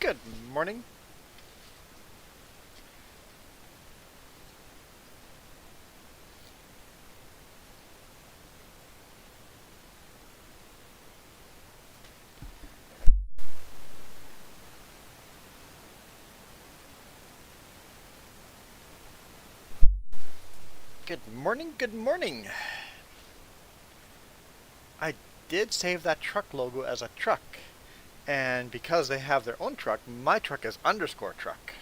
Good morning. Good morning, good morning. I did save that truck logo as a truck, and because they have their own truck, my truck is underscore truck.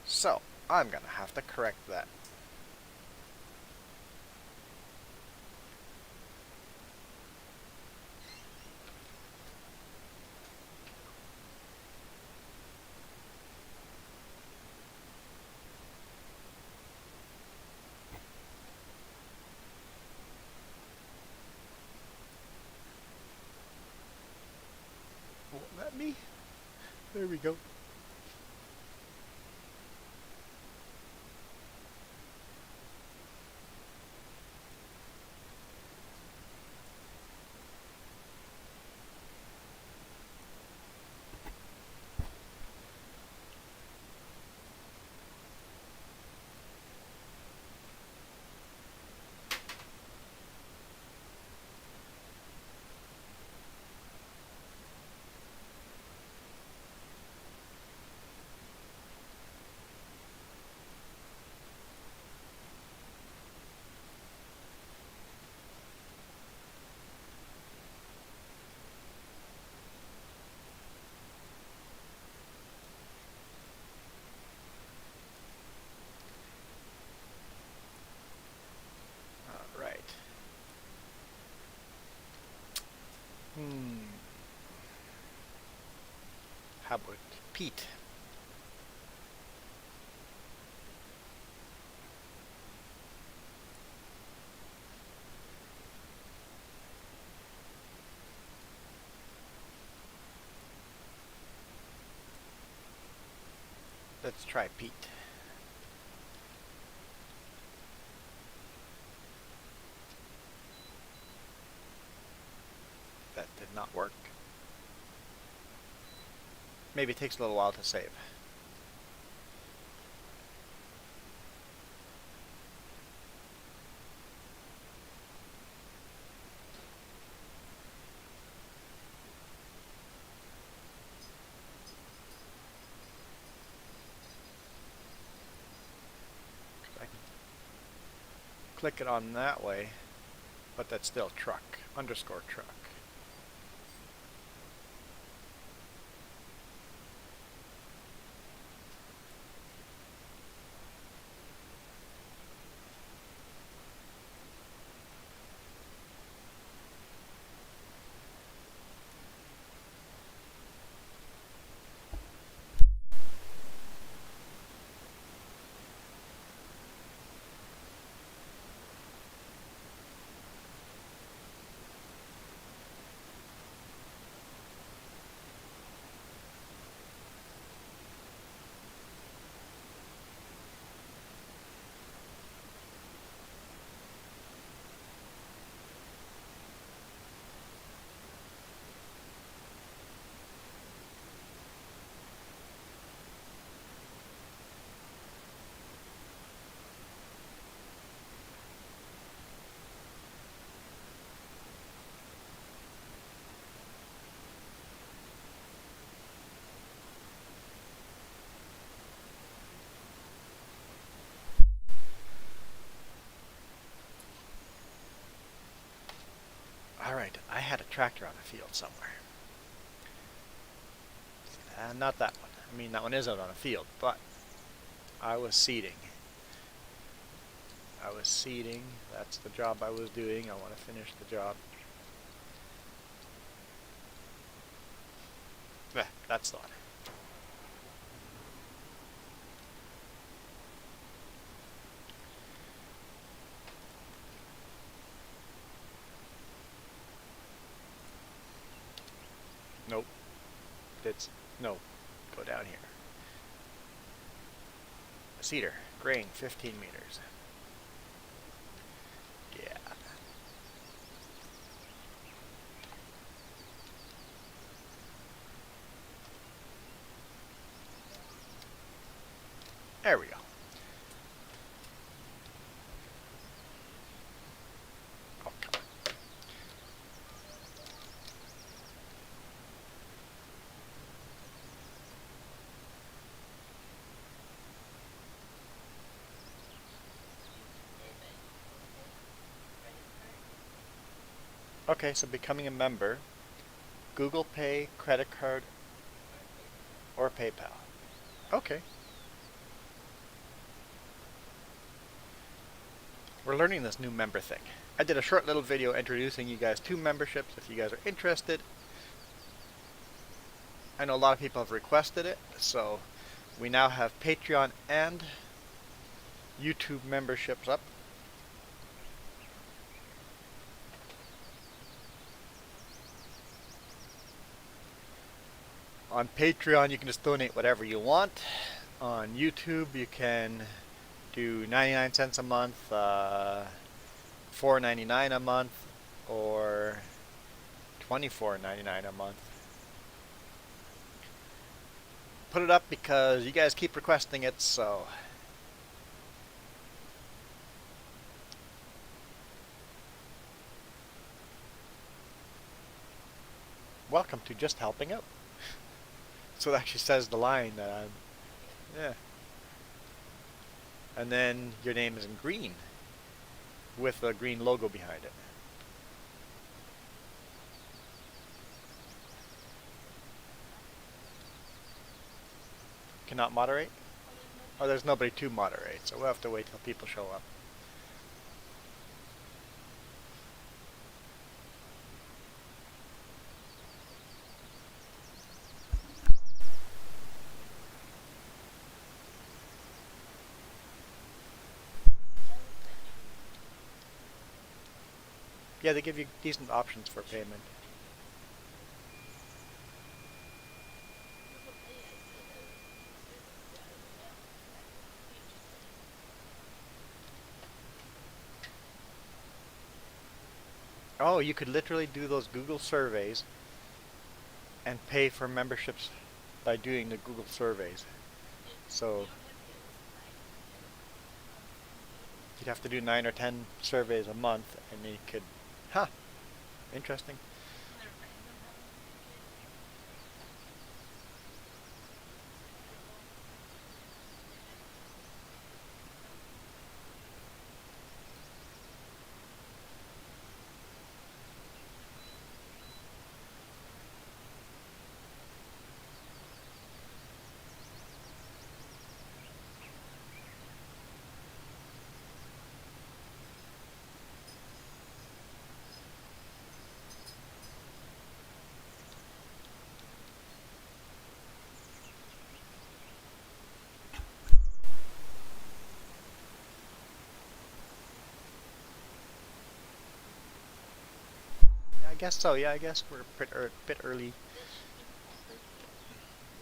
So, I'm gonna have to correct that. Won't let me? There we go. Alright. How about Pete? Let's try Pete. That did not work. Maybe it takes a little while to save. I can click it on that way, but that's still truck, underscore truck. Alright, I had a tractor on a field somewhere. Not that one. I mean, that one is out on a field, but I was seeding. That's the job I was doing. I want to finish the job. That's the one. Nope. No. Go down here. A seeder. Grain, 15 meters. Yeah. There we go. Oh, come on. Okay, so becoming a member, Google Pay, credit card, or PayPal. Okay. We're learning this new member thing. I did a short little video introducing you guys to memberships if you guys are interested. I know a lot of people have requested it, so we now have Patreon and YouTube memberships up. On Patreon, you can just donate whatever you want. On YouTube, you can do 99 cents a month, $4.99 a month, or $24.99 a month. Put it up because you guys keep requesting it, so welcome to just helping out. So it actually says the line that I'm, yeah. And then your name is in green with a green logo behind it. Cannot moderate? Oh, there's nobody to moderate, so we'll have to wait till people show up. Yeah, they give you decent options for payment. Oh, you could literally do those Google surveys and pay for memberships by doing the Google surveys. So you'd have to do 9 or 10 surveys a month, and you could, huh, interesting. I guess so, yeah, I guess we're a bit early.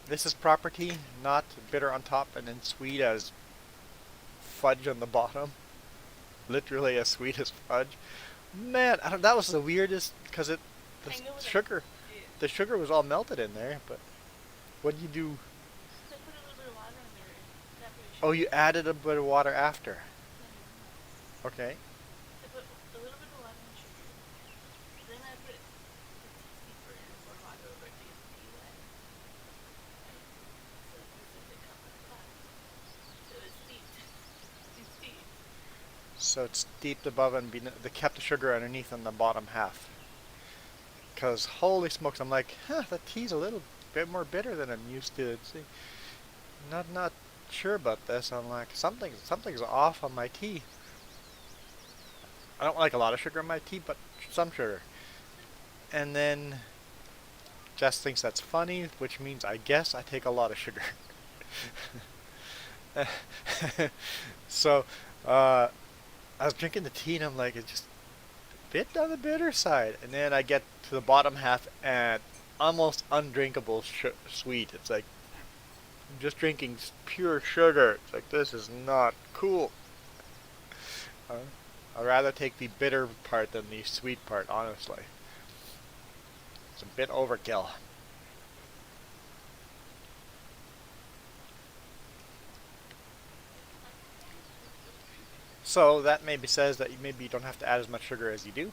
This is property, not bitter on top and then sweet as fudge on the bottom. Literally as sweet as fudge. Man, that was the weirdest, because the sugar, the sugar was all melted in there, but what do you do? Oh, you added a bit of water after. Okay. So it's steeped above and they kept the sugar underneath on the bottom half. Because holy smokes, I'm like, huh, the tea's a little bit more bitter than I'm used to. See, not sure about this. I'm like, something's off on my tea. I don't like a lot of sugar in my tea, but some sugar. And then Jess thinks that's funny, which means I guess I take a lot of sugar. So, I was drinking the tea and I'm like, it's just a bit on the bitter side. And then I get to the bottom half and almost undrinkable sweet. It's like, I'm just drinking pure sugar. It's like, this is not cool. I'd rather take the bitter part than the sweet part, honestly. It's a bit overkill. So that maybe says that maybe you don't have to add as much sugar as you do.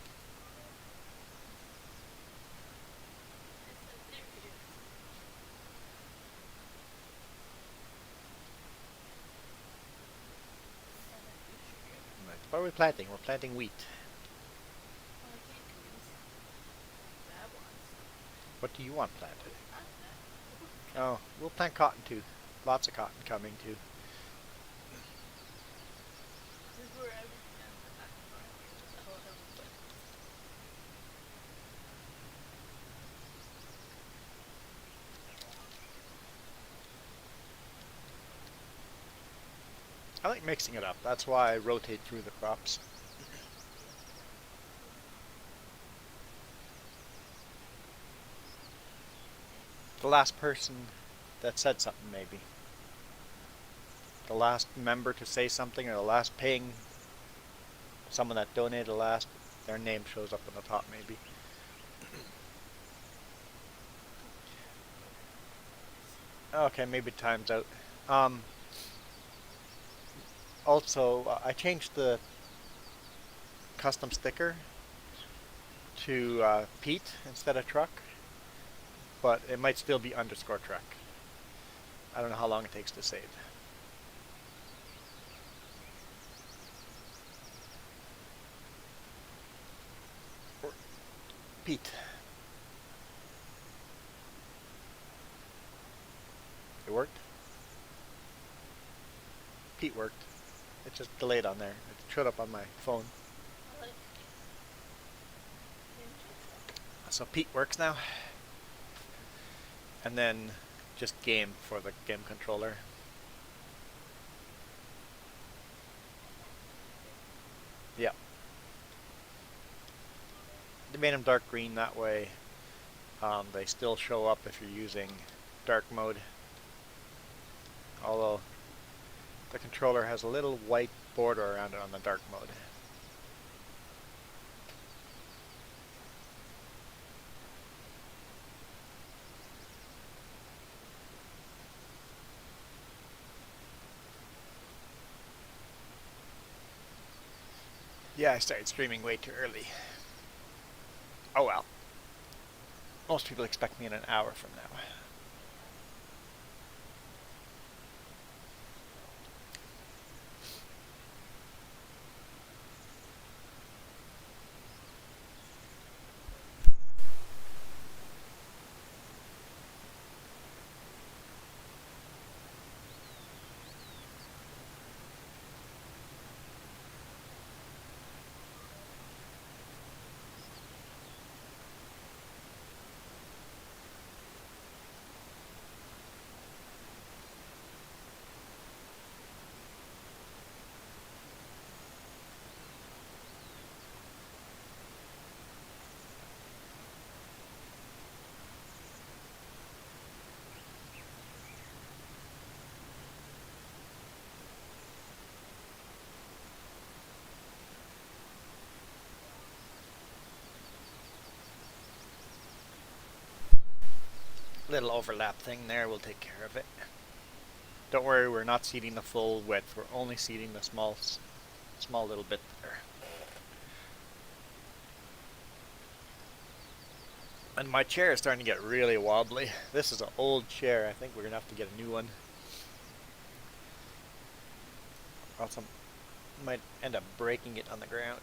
What are we planting? We're planting wheat. What do you want planted? Oh, we'll plant cotton too. Lots of cotton coming too. I like mixing it up. That's why I rotate through the crops. The last person that said something, maybe. The last member to say something, or the last paying, someone that donated the last, their name shows up on the top, maybe. Okay, maybe time's out. Um, Also, I changed the custom sticker to Pete instead of truck, but it might still be underscore truck. I don't know how long it takes to save. Or Pete. It worked? Pete worked. It just delayed on there. It showed up on my phone. So Pete works now. And then just game for the game controller. Yeah. They made them dark green that way. They still show up if you're using dark mode. Although the controller has a little white border around it on the dark mode. Yeah, I started streaming way too early. Oh well. Most people expect me in an hour from now. Little overlap thing there, we'll take care of it. Don't worry, we're not seeding the full width. We're only seeding the small little bit there. And my chair is starting to get really wobbly. This is an old chair. I think we're gonna have to get a new one. Else I might end up breaking it on the ground.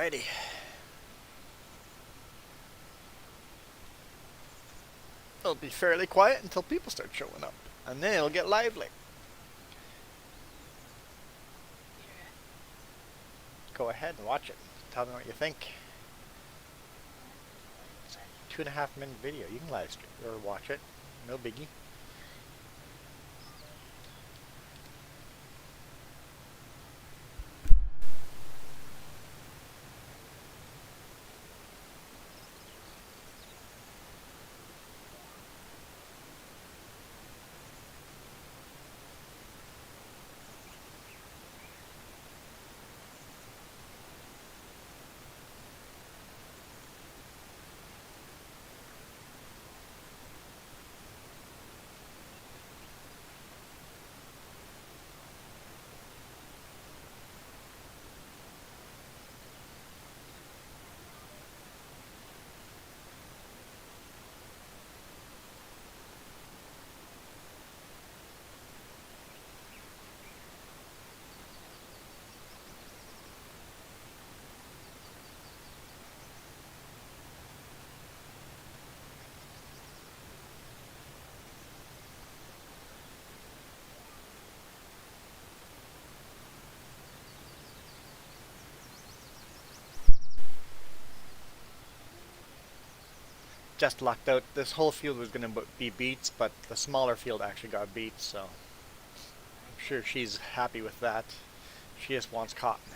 Alrighty. It'll be fairly quiet until people start showing up, and then it'll get lively. Go ahead and watch it. Tell me what you think. It's a 2.5 minute video. You can live stream or watch it. No biggie. Just lucked out. This whole field was going to be beets, but the smaller field actually got beets, so I'm sure she's happy with that. She just wants cotton.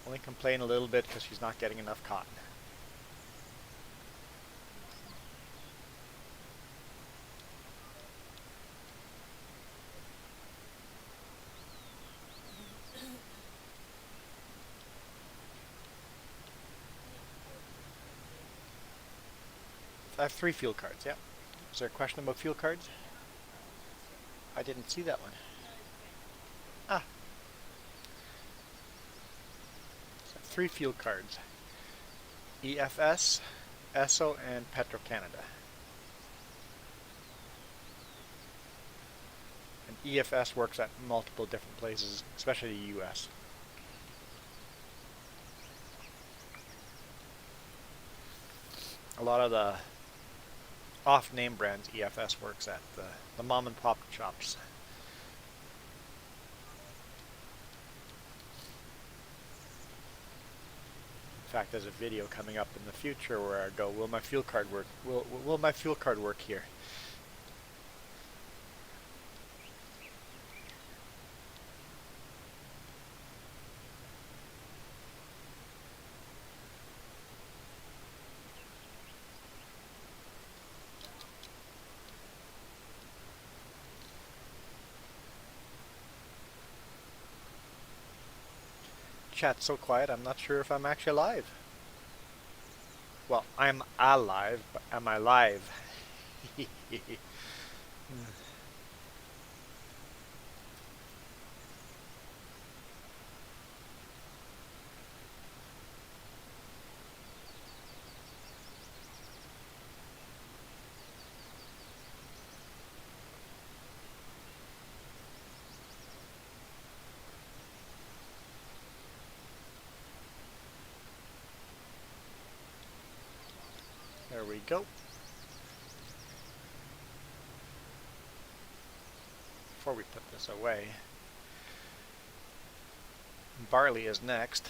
Only complain a little bit because she's not getting enough cotton. I have 3 field cards, yeah. Is there a question about field cards? I didn't see that one. Ah. So 3 field cards. EFS, ESSO, and Petro-Canada. And EFS works at multiple different places, especially the US. A lot of the off-name brands EFS works at the mom and pop shops. In fact, there's a video coming up in the future where I go, will my fuel card work? Will my fuel card work here? Chat's so quiet, I'm not sure if I'm actually live. Well, I'm alive, but am I live? There we go. Before we put this away, barley is next.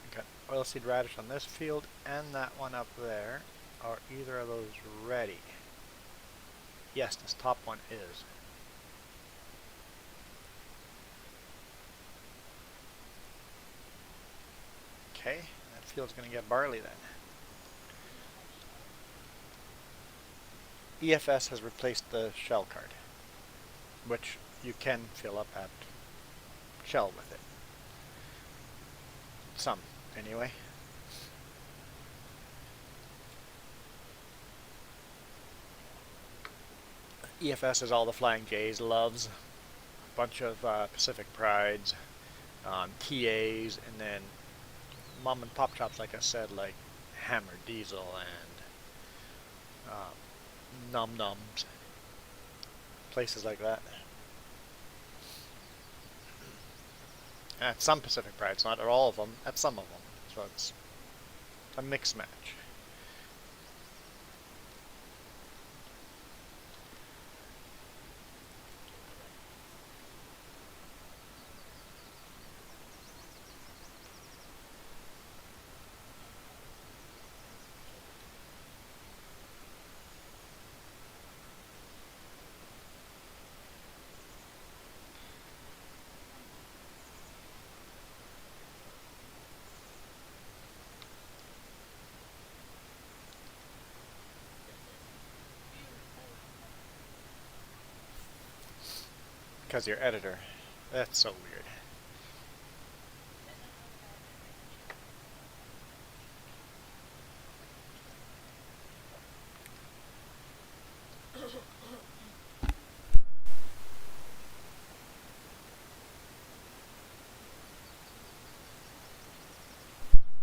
We've got oilseed radish on this field and that one up there. Are either of those ready? Yes, this top one is. Okay. Field's going to get barley then. EFS has replaced the shell card, which you can fill up at shell with it. Some, anyway. EFS is all the Flying J's loves. A bunch of Pacific Prides, TAs, and then mom and pop shops, like I said, like Hammer Diesel and Num Nums, places like that. At some Pacific Prides, not at all of them, at some of them. So it's a mixed match. Because your editor. That's so weird.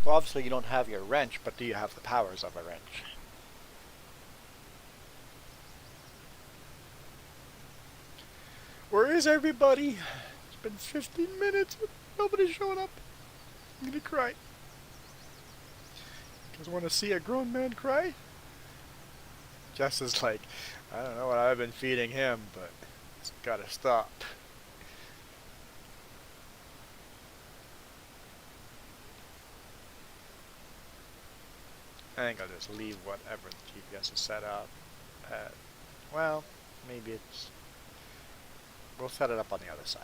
Well, obviously you don't have your wrench, but do you have the powers of a wrench? Where is everybody? It's been 15 minutes. Nobody's showing up. I'm gonna cry. Because I want to see a grown man cry. Jess is like, I don't know what I've been feeding him, but it's gotta stop. I think I'll just leave whatever the GPS is set up at. Well, maybe it's. We'll set it up on the other side.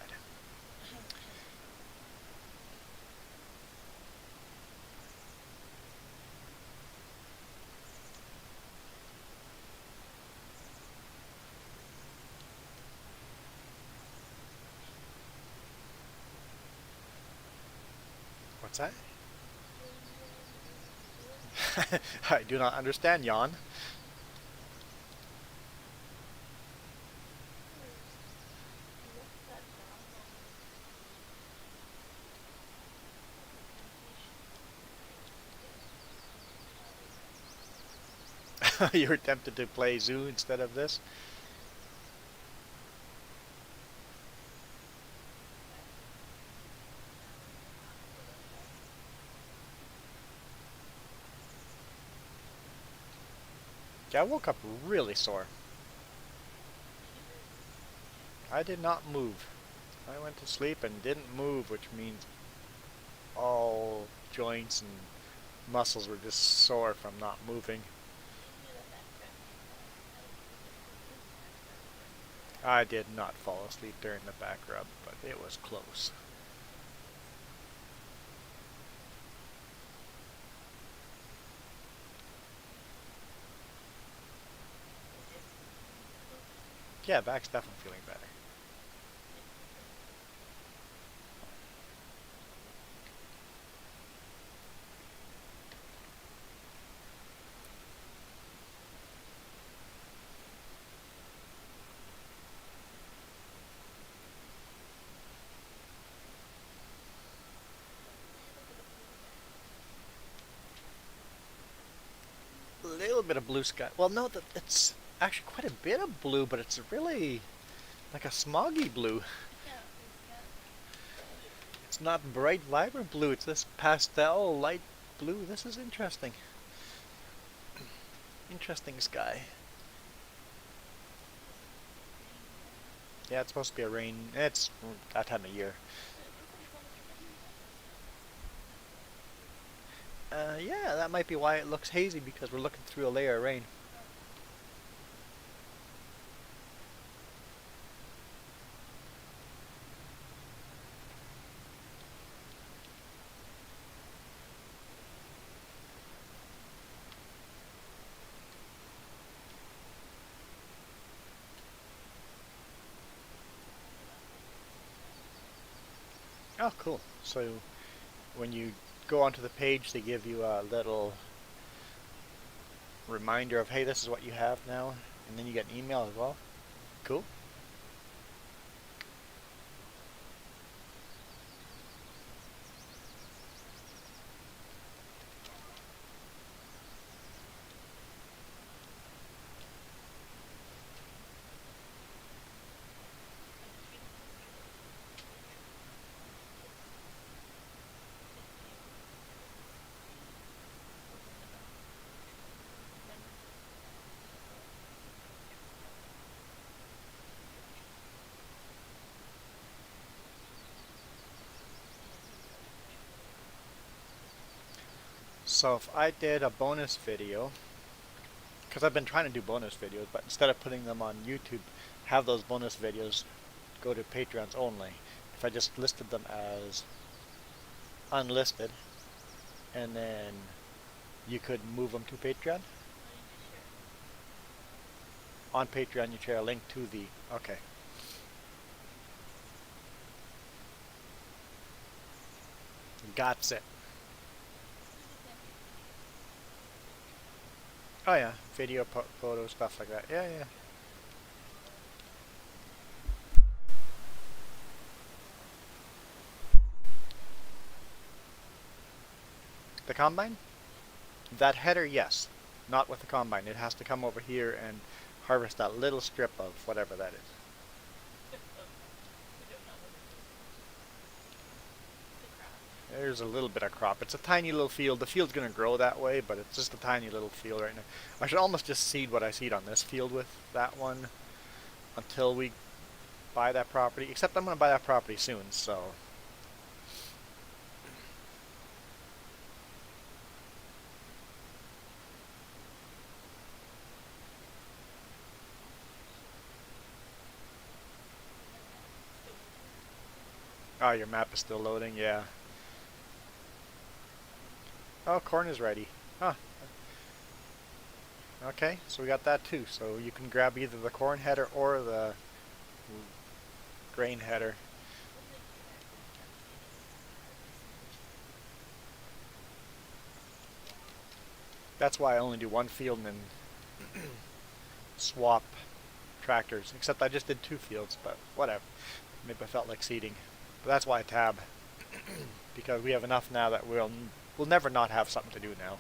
What's that? I do not understand, Jan. You were tempted to play Zoo instead of this? Yeah, I woke up really sore. I did not move. I went to sleep and didn't move, which means all joints and muscles were just sore from not moving. I did not fall asleep during the back rub, but it was close. Yeah, back's definitely feeling better. A little bit of blue sky. Well, no, it's actually quite a bit of blue, but it's really like a smoggy blue. It's not bright, vibrant blue. It's this pastel light blue. This is interesting. Interesting sky. Yeah, it's supposed to be a rain. It's that time of year. Yeah, that might be why it looks hazy, because we're looking through a layer of rain. Oh, cool. So when you go onto the page, they give you a little reminder of, hey, this is what you have now, and then you get an email as well. Cool. So if I did a bonus video, because I've been trying to do bonus videos, but instead of putting them on YouTube, have those bonus videos go to Patreons only. If I just listed them as unlisted, and then you could move them to Patreon. On Patreon, you share a link to the. Okay. Got it. Oh yeah, video, photo, stuff like that. Yeah, yeah. The combine? That header, yes. Not with the combine. It has to come over here and harvest that little strip of whatever that is. There's a little bit of crop. It's a tiny little field. The field's going to grow that way, but it's just a tiny little field right now. I should almost just seed what I seed on this field with that one until we buy that property. Except I'm going to buy that property soon, so. Oh, your map is still loading? Yeah. Oh, corn is ready. Huh. Okay, so we got that too. So you can grab either the corn header or the grain header. That's why I only do one field and then swap tractors. Except I just did 2 fields, but whatever. Maybe I felt like seeding. But that's why I tab. Because we have enough now that we'll never not have something to do now.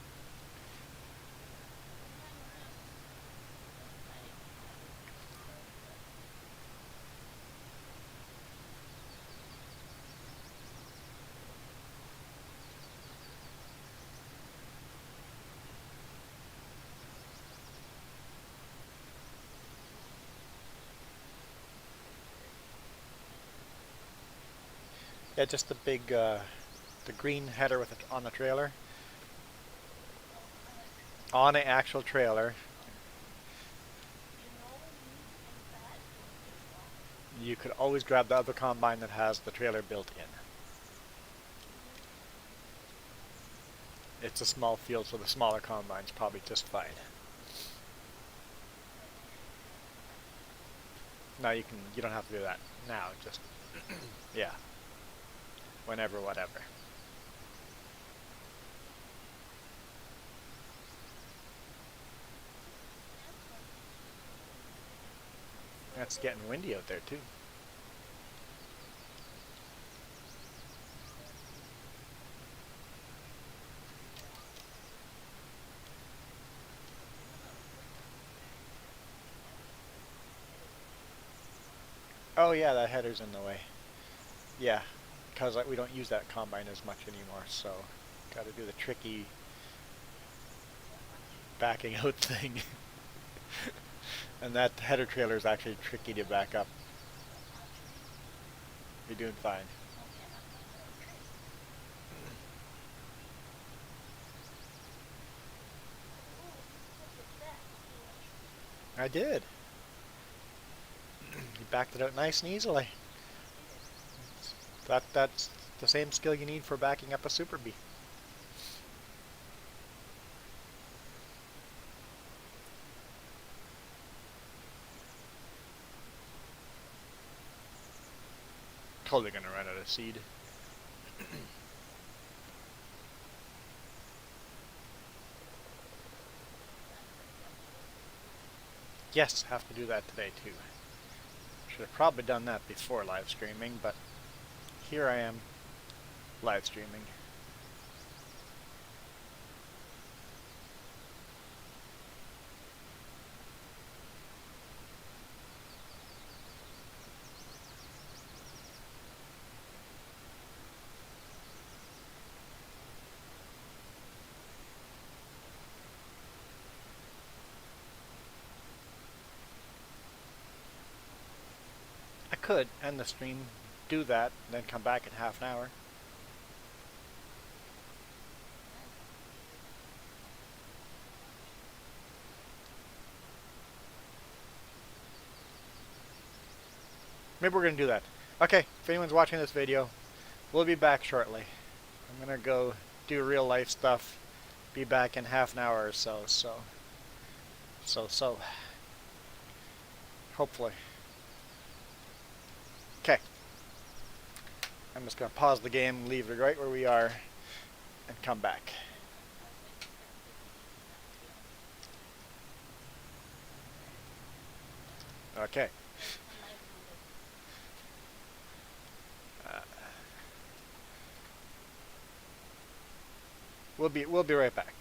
Yeah, just the big, the green header with it on the trailer. On an actual trailer. You could always grab the other combine that has the trailer built in. It's a small field, so the smaller combine's probably just fine. Now you don't have to do that now, just, yeah. Whenever, whatever. It's getting windy out there too. Oh yeah, that header's in the way. Yeah, because we don't use that combine as much anymore, so got to do the tricky backing out thing. And that header trailer is actually tricky to back up. You're doing fine. I did. You backed it out nice and easily. That's the same skill you need for backing up a Super Bee. Totally gonna run out of seed. Yes, have to do that today too. Should have probably done that before live streaming, but here I am, live streaming. I could end the stream, do that, then come back in half an hour. Maybe we're gonna do that. Okay, if anyone's watching this video, we'll be back shortly. I'm gonna go do real life stuff. Be back in half an hour or so. So. Hopefully. Okay. I'm just gonna pause the game, leave it right where we are, and come back. Okay. Uh, we'll be right back.